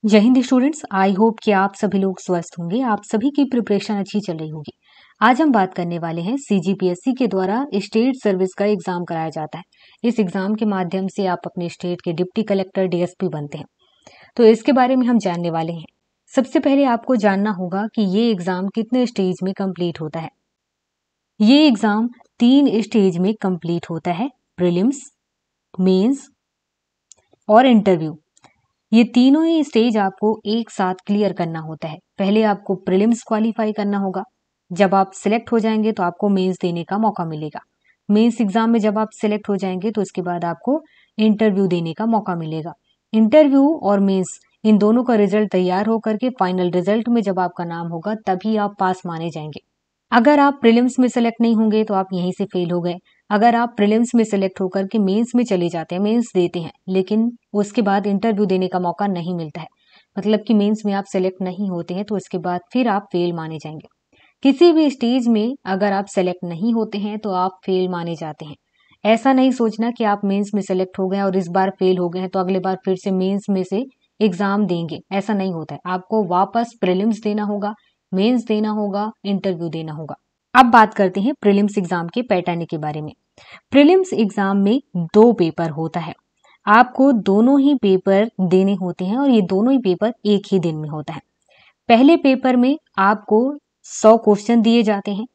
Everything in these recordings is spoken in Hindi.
जय हिंद स्टूडेंट्स, आई होप कि आप सभी लोग स्वस्थ होंगे। आप सभी की प्रिपरेशन अच्छी चल रही होगी। आज हम बात करने वाले हैं सीजीपीएससी के द्वारा स्टेट सर्विस का एग्जाम कराया जाता है। इस एग्जाम के माध्यम से आप अपने स्टेट के डिप्टी कलेक्टर डीएसपी बनते हैं, तो इसके बारे में हम जानने वाले हैं। सबसे पहले आपको जानना होगा कि ये एग्जाम कितने स्टेज में कंप्लीट होता है। ये एग्जाम 3 स्टेज में कंप्लीट होता है, प्रीलिम्स, मेंस और इंटरव्यू। ये तीनों ही स्टेज आपको एक साथ क्लियर करना होता है। पहले आपको प्रीलिम्स क्वालिफाई करना होगा। जब आप सिलेक्ट हो जाएंगे तो आपको मेंस देने का मौका मिलेगा। मेंस एग्जाम में जब आप सिलेक्ट हो जाएंगे तो इसके बाद आपको इंटरव्यू देने का मौका मिलेगा। इंटरव्यू और मेंस इन दोनों का रिजल्ट तैयार होकर के फाइनल रिजल्ट में जब आपका नाम होगा तभी आप पास माने जाएंगे। अगर आप प्रीलिम्स में सेलेक्ट नहीं होंगे तो आप यहीं से फेल हो गए। अगर आप प्रीलिम्स में सेलेक्ट होकर के मेंस में चले जाते हैं, मेंस देते हैं, लेकिन उसके बाद इंटरव्यू देने का मौका नहीं मिलता है, मतलब कि मेंस में आप सेलेक्ट नहीं होते हैं, तो उसके बाद फिर आप फेल माने जाएंगे। किसी भी स्टेज में अगर आप सेलेक्ट नहीं होते हैं तो आप फेल माने जाते हैं। ऐसा नहीं सोचना कि आप मेंस में सेलेक्ट हो गए और इस बार फेल हो गए हैं तो अगले बार फिर से मेंस में से एग्जाम देंगे, ऐसा नहीं होता है। आपको वापस प्रीलिम्स देना होगा, मेंस देना होगा, इंटरव्यू देना होगा। अब बात करते हैं प्रीलिम्स एग्जाम के पैटर्न के बारे में। प्रीलिम्स एग्जाम में 2 पेपर होता है। आपको दोनों ही पेपर देने होते हैं और ये दोनों ही पेपर एक ही दिन में होता है। पहले पेपर में आपको 100 क्वेश्चन दिए जाते हैं।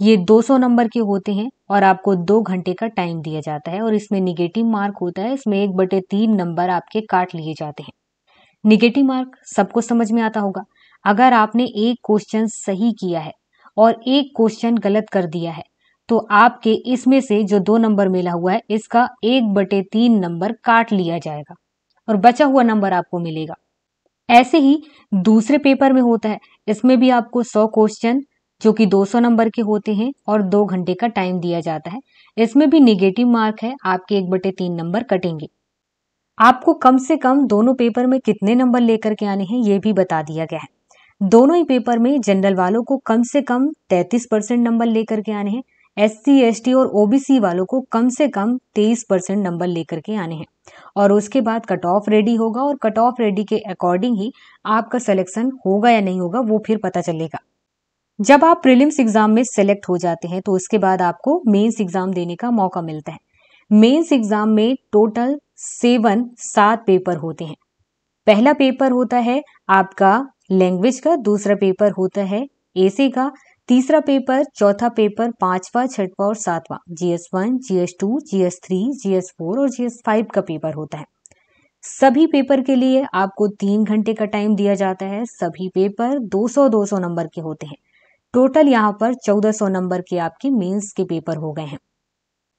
ये 200 नंबर के होते हैं और आपको 2 घंटे का टाइम दिया जाता है और इसमें निगेटिव मार्क होता है। इसमें 1/3 नंबर आपके काट लिए जाते हैं। निगेटिव मार्क सबको समझ में आता होगा। अगर आपने एक क्वेश्चन सही किया है और एक क्वेश्चन गलत कर दिया है तो आपके इसमें से जो 2 नंबर मिला हुआ है इसका 1/3 नंबर काट लिया जाएगा और बचा हुआ नंबर आपको मिलेगा। ऐसे ही दूसरे पेपर में होता है। इसमें भी आपको 100 क्वेश्चन जो कि 200 नंबर के होते हैं और 2 घंटे का टाइम दिया जाता है। इसमें भी निगेटिव मार्क है, आपके 1/3 नंबर कटेंगे। आपको कम से कम दोनों पेपर में कितने नंबर लेकर के आने हैं ये भी बता दिया गया है। दोनों ही पेपर में जनरल वालों को कम से कम 33% नंबर लेकर के आने हैं। एससी, एसटी और ओबीसी वालों को कम से कम 23% नंबर लेकर के आने हैं और उसके बाद कट ऑफ रेडी होगा और कट ऑफ रेडी के अकॉर्डिंग ही आपका सिलेक्शन होगा या नहीं होगा वो फिर पता चलेगा। जब आप प्रीलिम्स एग्जाम में सेलेक्ट हो जाते हैं तो उसके बाद आपको मेंस एग्जाम देने का मौका मिलता है। मेंस एग्जाम में टोटल 7 पेपर होते हैं। पहला पेपर होता है आपका लैंग्वेज का, दूसरा पेपर होता है एसे का, तीसरा पेपर, चौथा पेपर, पांचवा, छठवां और सातवां GS1, GS2, GS3, GS4 और GS5 का पेपर होता है। सभी पेपर के लिए आपको 3 घंटे का टाइम दिया जाता है। सभी पेपर 200-200 नंबर के होते हैं। टोटल यहाँ पर 1400 नंबर के आपके मेंस के पेपर हो गए हैं।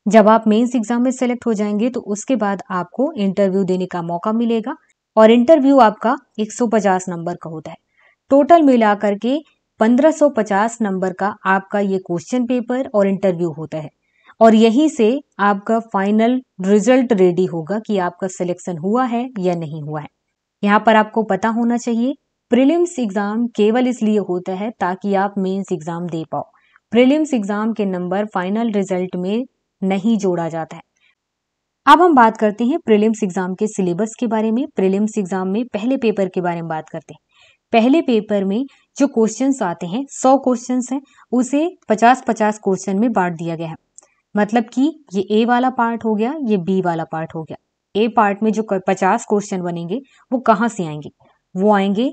जब आप मेंस एग्जाम में सेलेक्ट हो जाएंगे तो उसके बाद आपको इंटरव्यू देने का मौका मिलेगा और इंटरव्यू आपका 150 नंबर का होता है। टोटल मिलाकर के 1550 नंबर का आपका ये क्वेश्चन पेपर और इंटरव्यू होता है और यहीं से आपका फाइनल रिजल्ट रेडी होगा कि आपका सिलेक्शन हुआ है या नहीं हुआ है। यहाँ पर आपको पता होना चाहिए प्रीलिम्स एग्जाम केवल इसलिए होता है ताकि आप मेंस एग्जाम दे पाओ। प्रीलिम्स एग्जाम के नंबर फाइनल रिजल्ट में नहीं जोड़ा जाता है। अब हम बात करते हैं प्रीलिम्स एग्जाम के सिलेबस के बारे में। प्रीलिम्स एग्जाम में पहले पेपर के बारे में बात करते हैं। पहले पेपर में जो क्वेश्चंस आते हैं 100 क्वेश्चंस हैं, उसे 50-50 क्वेश्चन में बांट दिया गया है। मतलब कि ये ए वाला पार्ट हो गया, ये बी वाला पार्ट हो गया। ए पार्ट में जो 50 क्वेश्चन बनेंगे वो कहाँ से आएंगे? वो आएंगे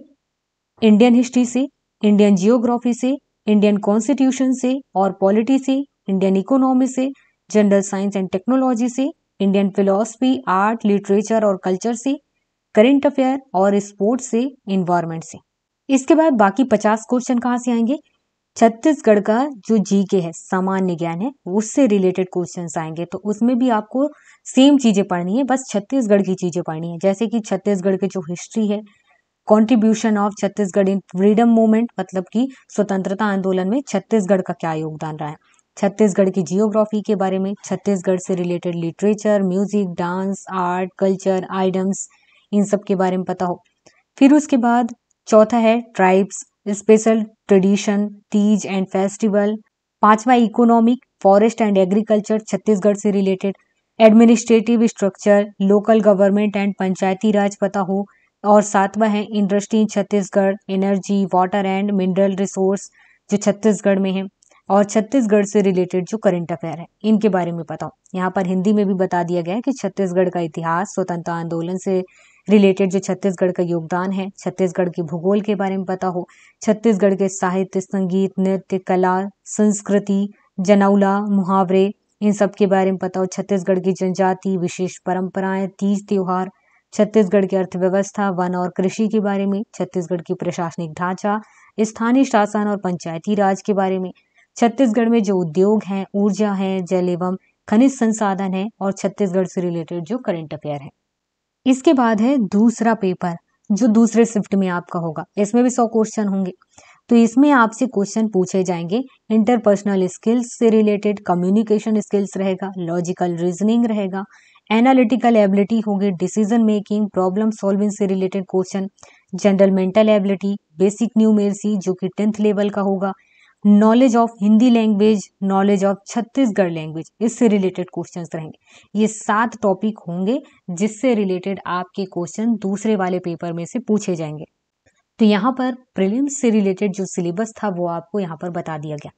इंडियन हिस्ट्री से, इंडियन जियोग्राफी से, इंडियन कॉन्स्टिट्यूशन से और पॉलिटी से, इंडियन इकोनॉमी से, जनरल साइंस एंड टेक्नोलॉजी से, इंडियन फिलॉसफी, आर्ट, लिटरेचर और कल्चर से, करंट अफेयर और स्पोर्ट्स से, इन्वायरमेंट से। इसके बाद बाकी 50 क्वेश्चन कहाँ से आएंगे? छत्तीसगढ़ का जो जीके है, सामान्य ज्ञान है, उससे रिलेटेड क्वेश्चंस आएंगे। तो उसमें भी आपको सेम चीजें पढ़नी है, बस छत्तीसगढ़ की चीजें पढ़नी है। जैसे कि छत्तीसगढ़ के जो हिस्ट्री है, contribution of Chhattisgarh in freedom movement, मतलब कि स्वतंत्रता आंदोलन में छत्तीसगढ़ का क्या योगदान रहा है। छत्तीसगढ़ की जियोग्राफी के बारे में, छत्तीसगढ़ से related literature, music, dance, art, culture, items, इन सब के बारे में पता हो। फिर उसके बाद चौथा है tribes, special tradition, Teej and festival. पांचवा economic, forest and agriculture, Chhattisgarh से related. Administrative structure, local government and Panchayati Raj पता हो। और 7वां है industry in Chhattisgarh, energy, water and mineral resource जो छत्तीसगढ़ में है, और छत्तीसगढ़ से रिलेटेड जो करंट अफेयर है इनके बारे में बताओ। यहाँ पर हिंदी में भी बता दिया गया है कि छत्तीसगढ़ का इतिहास, स्वतंत्रता आंदोलन से रिलेटेड जो छत्तीसगढ़ का योगदान है, छत्तीसगढ़ के भूगोल के बारे में पता हो, छत्तीसगढ़ के साहित्य, संगीत, नृत्य, कला, संस्कृति, जनौला, मुहावरे, इन सब के बारे में पता हो, छत्तीसगढ़ की जनजाति, विशेष परंपराएं, तीज त्योहार, छत्तीसगढ़ की अर्थव्यवस्था, वन और कृषि के बारे में, छत्तीसगढ़ की प्रशासनिक ढांचा, स्थानीय शासन और पंचायती राज के बारे में, छत्तीसगढ़ में जो उद्योग हैं, ऊर्जा है, जल एवं खनिज संसाधन है, और छत्तीसगढ़ से रिलेटेड जो करंट अफेयर है। इसके बाद है दूसरा पेपर जो दूसरे शिफ्ट में आपका होगा। इसमें भी 100 क्वेश्चन होंगे। तो इसमें आपसे क्वेश्चन पूछे जाएंगे इंटरपर्सनल स्किल्स से रिलेटेड, कम्युनिकेशन स्किल्स रहेगा, लॉजिकल रीजनिंग रहेगा, एनालिटिकल एबिलिटी होगी, डिसीजन मेकिंग, प्रॉब्लम सॉल्विंग से related question, general mental ability, basic numeracy जो कि 10th लेवल का होगा, knowledge of Hindi language, knowledge of Chhattisgarh language, इससे रिलेटेड क्वेश्चंस रहेंगे। ये 7 टॉपिक होंगे जिससे रिलेटेड आपके क्वेश्चन दूसरे वाले पेपर में से पूछे जाएंगे। तो यहाँ पर प्रीलिम्स से रिलेटेड जो सिलेबस था वो आपको यहाँ पर बता दिया गया।